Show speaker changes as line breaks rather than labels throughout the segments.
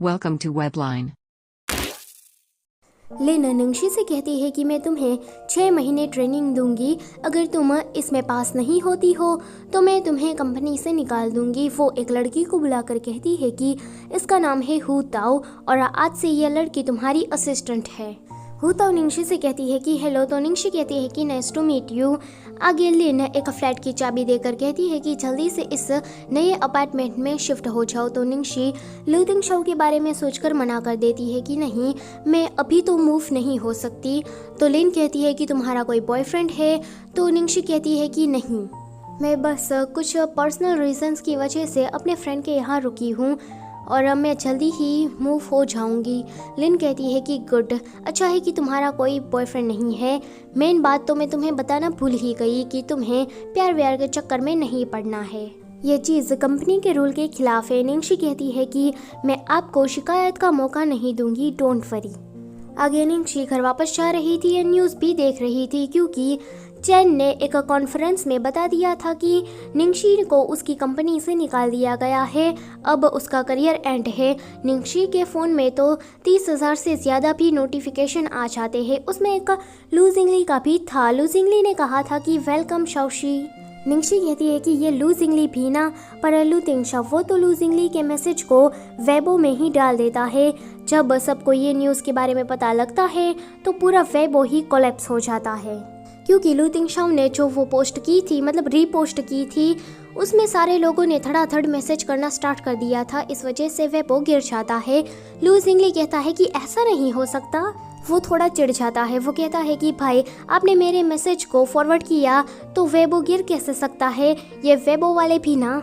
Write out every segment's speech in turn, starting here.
Welcome to Webline.
लिन निंगशी से कहती है कि मैं तुम्हें 6 महीने ट्रेनिंग दूंगी। अगर तुम इसमें पास नहीं होती हो तो मैं तुम्हें कंपनी से निकाल दूंगी। वो एक लड़की को बुलाकर कहती है कि इसका नाम है हु ताओ और आज से यह लड़की तुम्हारी असिस्टेंट है। हु ताओ निंगशी से कहती है कि हेलो, तो निंगशी कहती है कि नाइस टू मीट यू। आगे लिन एक फ्लैट की चाबी देकर कहती है कि जल्दी से इस नए अपार्टमेंट में शिफ्ट हो जाओ। तो निंगशी लू तिंगशाओ के बारे में सोचकर मना कर देती है कि नहीं, मैं अभी तो मूव नहीं हो सकती। तो लिन कहती है कि तुम्हारा कोई बॉयफ्रेंड है? तो निंगशी कहती है कि नहीं, मैं बस कुछ पर्सनल रीजंस की वजह से अपने फ्रेंड के यहाँ रुकी हूँ और मैं जल्दी ही मूव हो जाऊंगी। लिन कहती है कि गुड, अच्छा है कि तुम्हारा कोई बॉयफ्रेंड नहीं है। मेन बात तो मैं तुम्हें बताना भूल ही गई कि तुम्हें प्यार व्यार के चक्कर में नहीं पड़ना है। ये चीज़ कंपनी के रूल के खिलाफ है। निंगशी कहती है कि मैं आपको शिकायत का मौका नहीं दूंगी, डोंट वरी। आगे निंगशी घर वापस जा रही थी और न्यूज़ भी देख रही थी क्योंकि चैन ने एक कॉन्फ्रेंस में बता दिया था कि निंगशी को उसकी कंपनी से निकाल दिया गया है। अब उसका करियर एंड है। निंगशी के फ़ोन में तो 30,000 से ज़्यादा भी नोटिफिकेशन आ जाते हैं। उसमें एक लू जिंगली का भी था। लू जिंगली ने कहा था कि वेलकम शाओशी। निंगशी कहती है कि ये लू जिंगली भी ना, पर लू तिंगशाओ वो तो लू जिंगली के मैसेज को वेबो में ही डाल देता है। जब सबको ये न्यूज़ के बारे में पता लगता है तो पूरा वेबो ही कोलैप्स हो जाता है क्योंकि लू तिंगशाओ ने जो वो पोस्ट की थी, मतलब रीपोस्ट की थी, उसमें सारे लोगों ने धड़ाधड़ मैसेज करना स्टार्ट कर दिया था। इस वजह से वेबो गिर जाता है। लू जिंगली कहता है कि ऐसा नहीं हो सकता। वो थोड़ा चिढ़ जाता है। वो कहता है कि भाई आपने मेरे मैसेज को फॉरवर्ड किया तो वेबो गिर कैसे सकता है, ये वेबो वाले भी ना।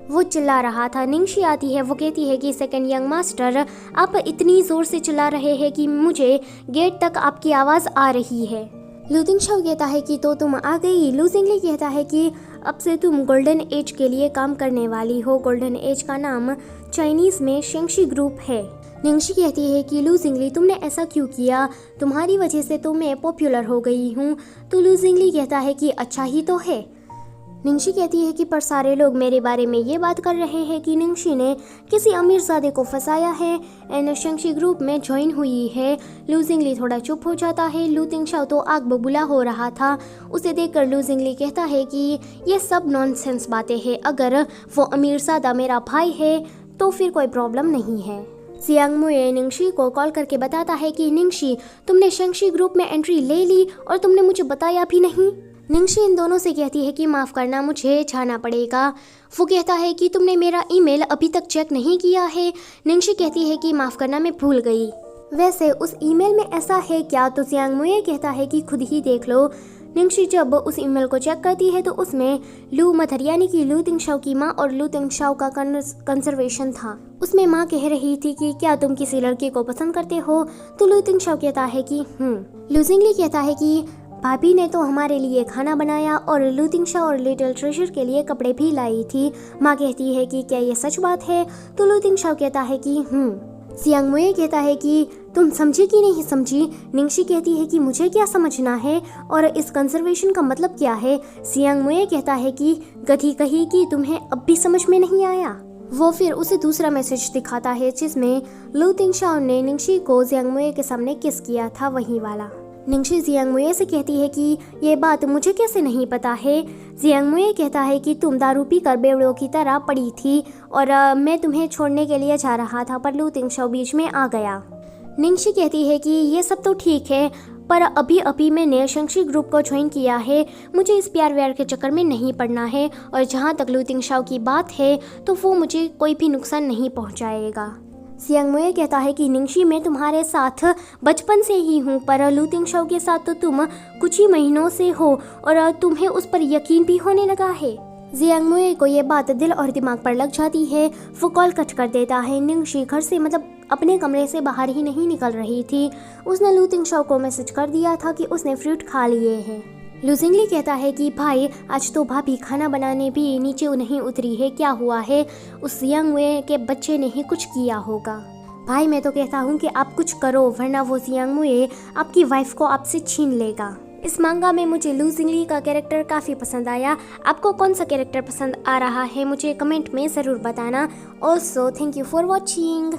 वो चिल्ला रहा था। निंगशी आती है। वो कहती है कि सेकंड यंग मास्टर, आप इतनी ज़ोर से चिल्ला रहे हैं कि मुझे गेट तक आपकी आवाज़ आ रही है। लू तिंगशाओ कहता है कि तो तुम आ गई। लू जिंगली कहता है कि अब से तुम गोल्डन एज के लिए काम करने वाली हो। गोल्डन एज का नाम चाइनीज़ में शेंगशी ग्रुप है। निंगशी कहती है कि लू जिंगली तुमने ऐसा क्यों किया, तुम्हारी वजह से तो मैं पॉपुलर हो गई हूँ। तो लू जिंगली कहता है कि अच्छा ही तो है। निंगशी कहती है कि पर सारे लोग मेरे बारे में ये बात कर रहे हैं कि निंगशी ने किसी अमीरजादे को फंसाया है एंड शेंगशी ग्रुप में ज्वाइन हुई है। लू जिंगली थोड़ा चुप हो जाता है। लू तिंगशाओ तो आग बबूला हो रहा था। उसे देखकर लू जिंगली कहता है कि ये सब नॉनसेंस बातें हैं। अगर वो अमीरजादा मेरा भाई है तो फिर कोई प्रॉब्लम नहीं है। जियांग मुए निंगशी को कॉल करके बताता है कि निंगशी, तुमने शेंगशी ग्रुप में एंट्री ले ली और तुमने मुझे बताया भी नहीं। निंगशी इन दोनों से कहती है कि माफ़ करना, मुझे जाना पड़ेगा। वो कहता है कि तुमने मेरा ईमेल अभी तक चेक नहीं किया है। निंगशी कहती है कि माफ़ करना, मैं भूल गई। वैसे उस ईमेल में ऐसा है क्या? तो जियांग मुए कहता है कि खुद ही देख लो। निंगशी जब उस ईमेल को चेक करती है तो उसमें लू मथर यानी कि लू तिंगशाओ की माँ और लू तिंगशाओ का कंसर्वेशन था। उसमें माँ कह रही थी कि क्या तुम किसी लड़के को पसंद करते हो? तो लू तिंगशाओ कहता है कि लू जिंगली कहता है कि भाभी ने तो हमारे लिए खाना बनाया और लू तिंगशाओ और लिटिल ट्रेजर के लिए कपड़े भी लाई थी। माँ कहती है कि क्या ये सच बात है? तो लू तिंगशाओ कहता है कि जियांग मुए कहता है कि तुम समझी कि नहीं समझी? निंगशी कहती है कि मुझे क्या समझना है और इस कंजर्वेशन का मतलब क्या है? जियांग मुए कहता है कि गधी कही कि तुम्हें अब भी समझ में नहीं आया। वो फिर उसे दूसरा मैसेज दिखाता है जिसमें लू तिंगशाओ ने निंगशी को जियांग मुए के सामने किस किया था, वही वाला। निंगशी जियांग मुए से कहती है कि ये बात मुझे कैसे नहीं पता है। जियांग मुए कहता है कि तुम दारू पी कर बेवड़ों की तरह पड़ी थी और मैं तुम्हें छोड़ने के लिए जा रहा था पर लू तिंगशाओ बीच में आ गया। निंगशी कहती है कि ये सब तो ठीक है पर अभी अभी मैंने शेंगशी ग्रुप को ज्वाइन किया है, मुझे इस प्यार व्यार के चक्कर में नहीं पड़ना है और जहाँ तक लू तिंगशाओ की बात है तो वो मुझे कोई भी नुकसान नहीं पहुँचाएगा। जियांग मुए कहता है कि निंगशी मैं तुम्हारे साथ बचपन से ही हूँ पर लू तिंगशाओ के साथ तो तुम कुछ ही महीनों से हो और तुम्हें उस पर यकीन भी होने लगा है। जियांग मुए को ये बात दिल और दिमाग पर लग जाती है। वो कॉल कट कर देता है। निंगशी घर से मतलब अपने कमरे से बाहर ही नहीं निकल रही थी। उसने लू तिंगशाओ को मैसेज कर दिया था कि उसने फ्रूट खा लिए हैं। लू जिंगली कहता है कि भाई आज तो भाभी खाना बनाने भी नीचे नहीं उतरी है, क्या हुआ है? उस जियांग मुए के बच्चे ने ही कुछ किया होगा। भाई मैं तो कहता हूँ कि आप कुछ करो वरना वो जियांग मुए आपकी वाइफ को आपसे छीन लेगा। इस मांगा में मुझे लू जिंगली का कैरेक्टर काफ़ी पसंद आया। आपको कौन सा कैरेक्टर पसंद आ रहा है मुझे कमेंट में ज़रूर बताना। Also thank you for watching.